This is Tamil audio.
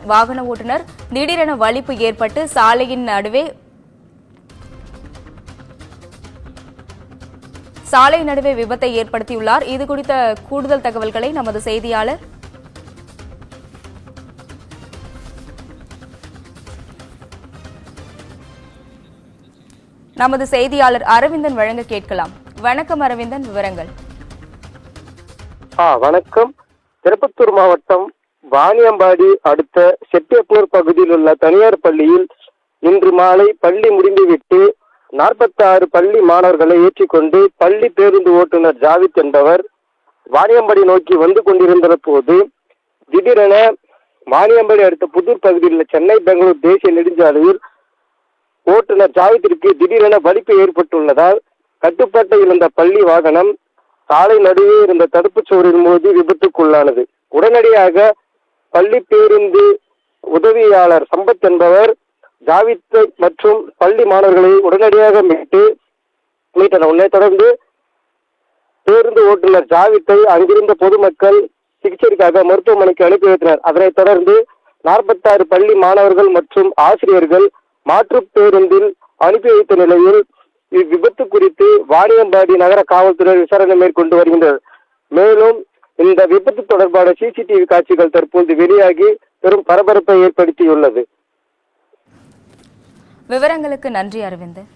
வாகன ஓட்டுநர் திடீரென வலிப்பு ஏற்பட்டு சாலை நடுவே விபத்தை ஏற்படுத்தியுள்ளார். இது குறித்த கூடுதல் தகவல்களை நமது செய்தியாளர் அரவிந்தன் வழங்க கேட்கலாம். வணக்கம் அரவிந்தன், விவரங்கள். வணக்கம். திருப்பத்தூர் மாவட்டம் வாணியம்பாடி அடுத்த செட்டியப்பூர் பகுதியில் உள்ள தனியார் பள்ளியில் இன்று மாலை பள்ளி முடிந்துவிட்டு 46 பள்ளி மாணவர்களை ஏற்றிக்கொண்டு பள்ளி பேருந்து ஓட்டுநர் ஜாவித் என்பவர் வாணியம்பாடி நோக்கி வந்து கொண்டிருந்த போது திடீரென வாணியம்பாடி அடுத்த புதூர் பகுதியில் உள்ள சென்னை பெங்களூர் தேசிய நெடுஞ்சாலையில் ஓட்டுநர் ஜாவித்திற்கு திடீரென வலிப்பு ஏற்பட்டுள்ளதால் கட்டுப்பாட்டை இழந்த பள்ளி வாகனம் சாலை நடுவே இருந்த தடுப்புச் சுவரின் மோதி விபத்துக்குள்ளானது. உடனடியாக பள்ளி பேருந்து உதவியாளர் சம்பத் என்பவர் ஜாவித் மற்றும் பள்ளி மாணவர்களை உடனடியாக மீட்டனர். உடனே தொடர்ந்து பேருந்து ஓட்டுநர் ஜாவித்தை அங்கிருந்த பொதுமக்கள் சிகிச்சைக்காக மருத்துவமனைக்கு அனுப்பி வைத்தனர். அதனைத் தொடர்ந்து 46 பள்ளி மாணவர்கள் மற்றும் ஆசிரியர்கள் மாற்று பேருந்தில் அனுப்பி வைத்த நிலையில் இவ்விபத்து குறித்து வாணியம்பாடி நகர காவல்துறை விசாரணை மேற்கொண்டு வருகின்றனர். மேலும் இந்த விபத்து தொடர்பான சிசிடிவி காட்சிகள் தற்போது வெளியாகி பெரும் பரபரப்பை ஏற்படுத்தியுள்ளது. விவரங்களுக்கு நன்றி அரவிந்தன்.